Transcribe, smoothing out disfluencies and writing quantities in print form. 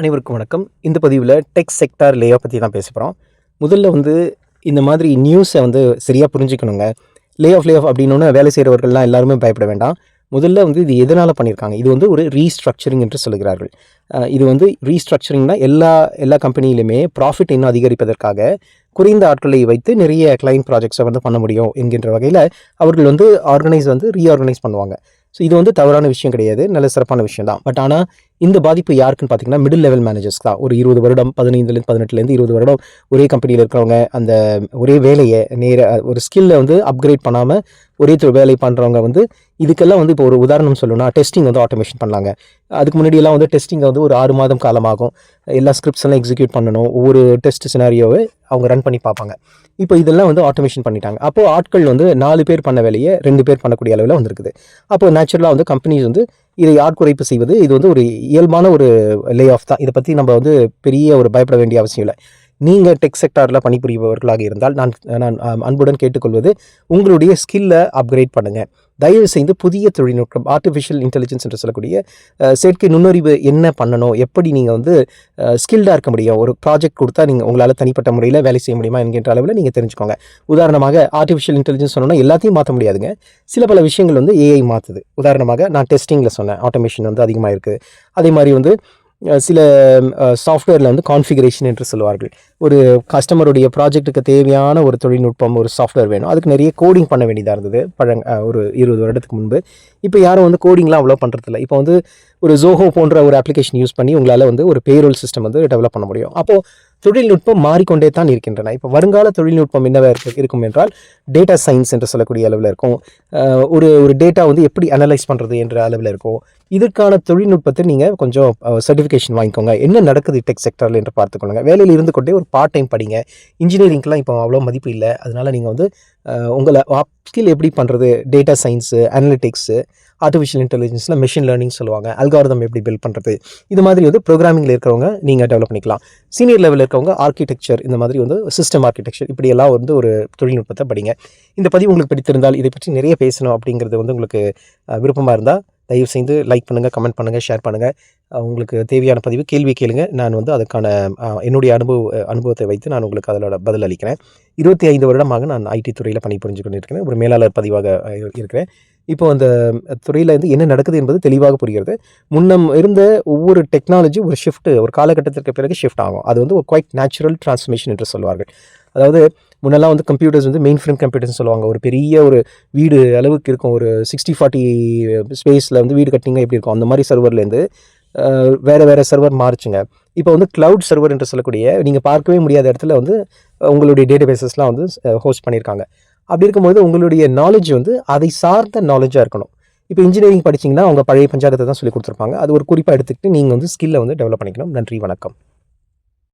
அனைவருக்கும் வணக்கம். இந்த பதிவில் டெக் செக்டார் லே ஆஃப் பற்றி தான் பேச போகிறோம். முதல்ல இந்த மாதிரி நியூஸை சரியாக புரிஞ்சுக்கணுங்க. லே ஆஃப் அப்படின்னோன்னு வேலை செய்கிறவர்கள்லாம் எல்லாருமே பயப்பட வேண்டாம். முதல்ல இது எதனால் பண்ணியிருக்காங்க, இது ஒரு ரீஸ்ட்ரக்சரிங் என்று சொல்கிறார்கள். இது ரீஸ்ட்ரக்சரிங்னா எல்லா கம்பெனியிலுமே ப்ராஃபிட் இன்னும் அதிகரிப்பதற்காக குறைந்த ஆட்களை வைத்து நிறைய கிளைண்ட் ப்ராஜெக்ட்ஸை பண்ண முடியும் என்கின்ற வகையில் அவர்கள் ரீஆர்கனைஸ் பண்ணுவாங்க. ஸோ இது தவறான விஷயம் கிடையாது, நல்ல சிறப்பான விஷயம் தான். பட் ஆனால் இந்த பாதிப்பு யாருக்குன்னு பார்த்தீங்கன்னா மிடில் லெவல் மேனேஜர்ஸ் தான். ஒரு 20 வருடம் 18லேருந்து 20 வருடம் ஒரே கம்பெனியில் இருக்கிறவங்க, அந்த ஒரே வேலையை ஒரு ஸ்கில்லை அப்கிரேட் பண்ணாமல் ஒரே வேலை பண்ணுறவங்க இதுக்கெல்லாம் இப்போ ஒரு உதாரணம் சொல்லணும்னா டெஸ்டிங் ஆட்டோமேஷன் பண்ணலாங்க. அதுக்கு முன்னாடியெல்லாம் டெஸ்டிங்கை ஒரு 6 மாதம் காலமாகும். எல்லா ஸ்கிரிப்ட்ஸ் எல்லாம் எக்ஸிக்யூட் பண்ணணும், ஒவ்வொரு டெஸ்ட் சினாரியோவை அவங்க ரன் பண்ணி பார்ப்பாங்க. இப்போ இதெல்லாம் ஆட்டோமேஷன் பண்ணிட்டாங்க. அப்போது ஆட்கள் 4 பேர் பண்ண வேலையை 2 பேர் பண்ணக்கூடிய அளவில் வந்துருக்குது. அப்போ நேச்சுரலாக கம்பெனிஸ் இதை ஆட்குறைப்பு செய்வது இது ஒரு இயல்பான ஒரு லே ஆஃப் தான். இதை பற்றி நம்ம பெரிய ஒரு பயப்பட வேண்டிய அவசியம் இல்லை. நீங்கள் டெக் செக்டாரில் பணிபுரிபவர்களாக இருந்தால் நான் அன்புடன் கேட்டுக்கொள்வது, உங்களுடைய ஸ்கில்லை அப்கிரேட் பண்ணுங்கள். தயவு செய்து புதிய தொழில்நுட்பம், ஆர்டிஃபிஷியல் இன்டெலிஜென்ஸ் என்று சொல்லக்கூடிய செயற்கை நுண்ணறிவு என்ன பண்ணணும், எப்படி நீங்கள் ஸ்கில்டாக இருக்க முடியும், ஒரு ப்ராஜெக்ட் கொடுத்தா நீங்கள் உங்களால் தனிப்பட்ட முறையில் வேலை செய்ய முடியுமா என்கின்ற அளவில் நீங்கள் தெரிஞ்சுக்கோங்க. உதாரணமாக ஆர்டிஃபிஷியல் இன்டெலிஜென்ஸ் சொன்னோன்னா எல்லாத்தையும் மாற்ற முடியாதுங்க. சில பல விஷயங்கள் ஏஐ மாற்றுது. உதாரணமாக நான் டெஸ்டிங்கில் சொன்னேன், ஆட்டோமேஷன் அதிகமாக இருக்குது. அதே மாதிரி சில சாஃப்ட்வேரில் கான்ஃபிகரேஷன் என்று சொல்லுவார்கள். ஒரு கஸ்டமருடைய ப்ராஜெக்ட்டுக்கு தேவையான ஒரு தொழில்நுட்பம், ஒரு சாஃப்ட்வேர் வேணும். அதுக்கு நிறைய கோடிங் பண்ண வேண்டியதாக இருந்தது ஒரு 20 வருடத்துக்கு முன்பு. இப்போ யாரும் கோடிங்லாம் அவ்வளோ பண்ணுறதில்ல. இப்போ ஒரு ஜோஹோ போன்ற ஒரு அப்ளிகேஷன் யூஸ் பண்ணி உங்களால் ஒரு பேரோல் சிஸ்டம் டெவலப் பண்ண முடியும். அப்போது தொழில்நுட்பம் மாறிக்கொண்டே தான் இருக்கின்றன. இப்போ வருங்கால தொழில்நுட்பம் என்னவாக இருக்கும் என்றால் டேட்டா சயின்ஸ் என்று சொல்லக்கூடிய அளவில் இருக்கும். ஒரு டேட்டா எப்படி அனலைஸ் பண்ணுறது என்ற அளவில் இருக்கும். இதற்கான தொழில்நுட்பத்தை நீங்கள் கொஞ்சம் சர்டிஃபிகேஷன் வாங்கிக்கோங்க. என்ன நடக்குது டெக் செக்டரில் என்று பார்த்துக்கொள்ளுங்க. வேலையில் இருந்து கொண்டே ஒரு பார்ட் டைம் படிங்க. இன்ஜினியரிங்க்கெலாம் இப்போ அவ்வளோ மதிப்பு இல்லை. அதனால் நீங்கள் உங்களை ஸ்கில் எப்படி பண்ணுறது, டேட்டா சயின்ஸு, அனலிட்டிக்ஸு, ஆர்டிஃபிஷியல் இன்டெலிஜென்ஸில் மெஷின் லேர்னிங் சொல்லுவாங்க, அல்காரிதம் எப்படி பில்ட் பண்ணுறது, இது மாதிரி ப்ரோக்ராமிங்கில் இருக்கிறவங்க நீங்கள் டெவலப் பண்ணிக்கலாம். சீனியர் லெவலில் இருக்கவங்க ஆர்கிடெக்சர், இந்த மாதிரி சிஸ்டம் ஆர்கிடெக்சர், இப்படியெல்லாம் ஒரு தொழில்நுட்பத்தை படிங்க. இந்த பதிவு உங்களுக்கு பிடித்திருந்தால், இதை பற்றி நிறைய பேசணும் அப்படிங்கிறது உங்களுக்கு விருப்பமாக இருந்தால் தயவு செய்து லைக் பண்ணுங்கள், கமெண்ட் பண்ணுங்கள், ஷேர் பண்ணுங்கள். உங்களுக்கு தேவையான பதிவு கேள்வி கேளுங்க. நான் அதுக்கான என்னுடைய அனுபவத்தை வைத்து நான் உங்களுக்கு அதோட பதில் அளிக்கிறேன். 25 வருடமாக நான் ஐடி துறையில் பணிபுரிஞ்சு கொண்டிருக்கிறேன். ஒரு மேலாளர் பதிவாக இருக்கிறேன். இப்போ அந்த துறையில் என்ன நடக்குது என்பது தெளிவாக புரிகிறது. முன்னம் இருந்த ஒவ்வொரு டெக்னாலஜி ஒரு ஷிஃப்ட்டு, ஒரு காலகட்டத்திற்கு பிறகு ஷிஃப்ட் ஆகும். அது ஒரு குவைட் நேச்சுரல் டிரான்ஸ்ஃபர்மேஷன் என்று சொல்வார்கள். அதாவது முன்னெல்லாம் கம்ப்யூட்டர்ஸ் மெயின் ஃப்ரேம் கம்ப்யூட்டர்ஸ்னு சொல்லுவாங்க. ஒரு பெரிய ஒரு வீடு அளவுக்கு இருக்கும். ஒரு 60-40 ஸ்பேஸில் வீடு கட்டிங்க எப்படி இருக்கும், அந்த மாதிரி சர்வர்லேருந்து வேறு சர்வர் மாறிச்சுங்க. இப்போ க்ளவுட் சர்வர் என்று சொல்லக்கூடிய நீங்கள் பார்க்கவே முடியாத இடத்துல உங்களுடைய டேட்டா பேசஸ்லாம் ஹோஸ்ட் பண்ணியிருக்காங்க. அப்படி இருக்கும்போது உங்களுடைய நாலேஜ் அதை சார்ந்த நாலேஜாக இருக்கணும். இப்போ இன்ஜினியரிங் படிச்சிங்கன்னா அவங்க பழைய பஞ்சாங்கத்தை தான் சொல்லி கொடுத்துருப்பாங்க. அது ஒரு குறிப்பாக எடுத்துக்கிட்டு நீங்கள் ஸ்கில்லை டெவலப் பண்ணிக்கணும். நன்றி, வணக்கம்.